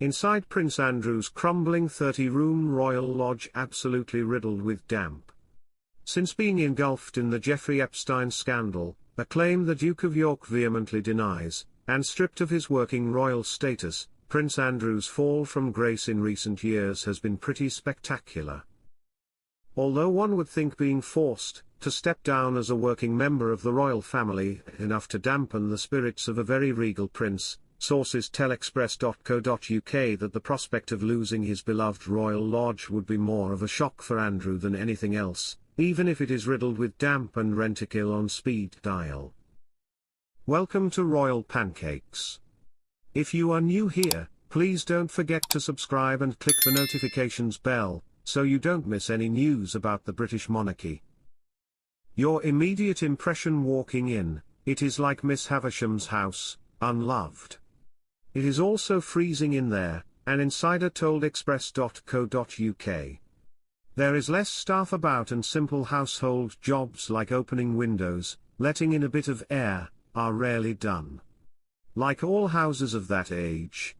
Inside Prince Andrew's crumbling 30-room royal lodge absolutely riddled with damp. Since being engulfed in the Jeffrey Epstein scandal, a claim the Duke of York vehemently denies, and stripped of his working royal status, Prince Andrew's fall from grace in recent years has been pretty spectacular. Although one would think being forced to step down as a working member of the royal family enough to dampen the spirits of a very regal prince, sources tell express.co.uk that the prospect of losing his beloved royal lodge would be more of a shock for Andrew than anything else, even if it is riddled with damp and Rentokil on speed dial. Welcome to Royal Pancakes. If you are new here, please don't forget to subscribe and click the notifications bell, so you don't miss any news about the British monarchy. Your immediate impression walking in: it is like Miss Havisham's house, unloved. It is also freezing in there, an insider told express.co.uk. There is less staff about and simple household jobs like opening windows, letting in a bit of air, are rarely done. Like all houses of that age,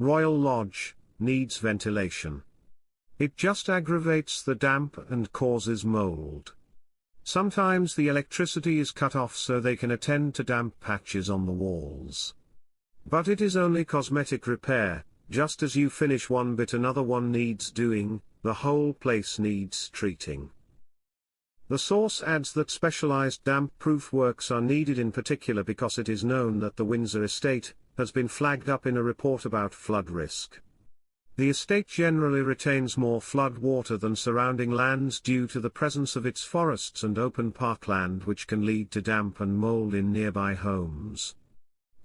Royal Lodge, needs ventilation. It just aggravates the damp and causes mould. Sometimes the electricity is cut off so they can attend to damp patches on the walls. But it is only cosmetic repair. Just as you finish one bit another one needs doing, the whole place needs treating. The source adds that specialized damp-proof works are needed in particular because it is known that the Windsor estate has been flagged up in a report about flood risk. The estate generally retains more flood water than surrounding lands due to the presence of its forests and open parkland, which can lead to damp and mold in nearby homes.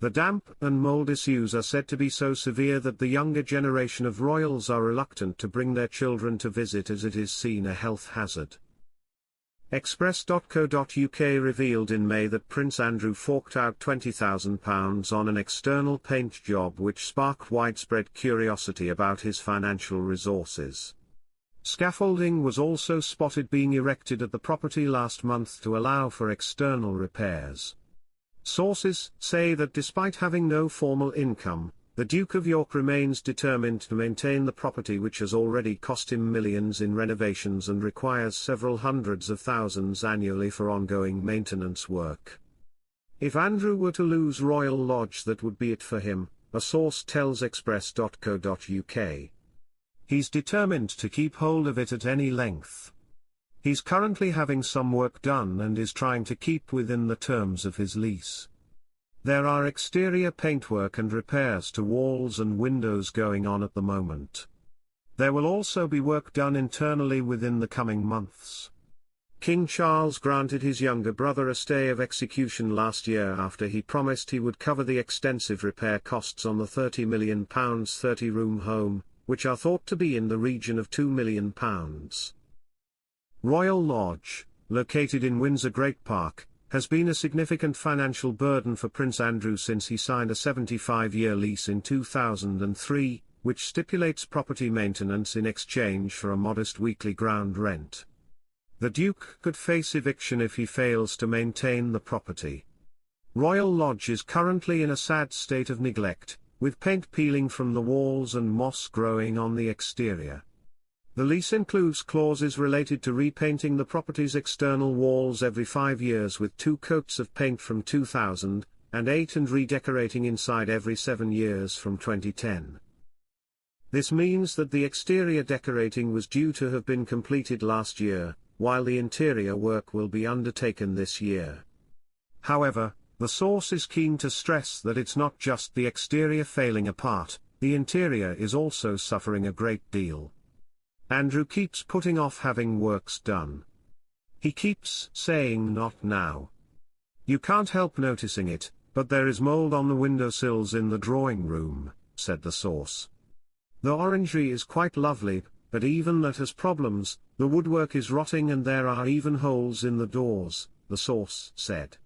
The damp and mold issues are said to be so severe that the younger generation of royals are reluctant to bring their children to visit, as it is seen a health hazard. Express.co.uk revealed in May that Prince Andrew forked out £20,000 on an external paint job, which sparked widespread curiosity about his financial resources. Scaffolding was also spotted being erected at the property last month to allow for external repairs. Sources say that despite having no formal income, the Duke of York remains determined to maintain the property, which has already cost him millions in renovations and requires several hundreds of thousands annually for ongoing maintenance work. If Andrew were to lose Royal Lodge, that would be it for him, a source tells express.co.uk. He's determined to keep hold of it at any length. He's currently having some work done and is trying to keep within the terms of his lease. There are exterior paintwork and repairs to walls and windows going on at the moment. There will also be work done internally within the coming months. King Charles granted his younger brother a stay of execution last year after he promised he would cover the extensive repair costs on the £30 million 30-room home, which are thought to be in the region of £2 million. Royal Lodge, located in Windsor Great Park, has been a significant financial burden for Prince Andrew since he signed a 75-year lease in 2003, which stipulates property maintenance in exchange for a modest weekly ground rent. The Duke could face eviction if he fails to maintain the property. Royal Lodge is currently in a sad state of neglect, with paint peeling from the walls and moss growing on the exterior. The lease includes clauses related to repainting the property's external walls every 5 years with 2 coats of paint from 2008 and redecorating inside every 7 years from 2010. This means that the exterior decorating was due to have been completed last year, while the interior work will be undertaken this year. However, the source is keen to stress that it's not just the exterior failing apart, the interior is also suffering a great deal. Andrew keeps putting off having works done. He keeps saying not now. You can't help noticing it, but there is mould on the windowsills in the drawing room, said the source. The orangery is quite lovely, but even that has problems. The woodwork is rotting and there are even holes in the doors, the source said.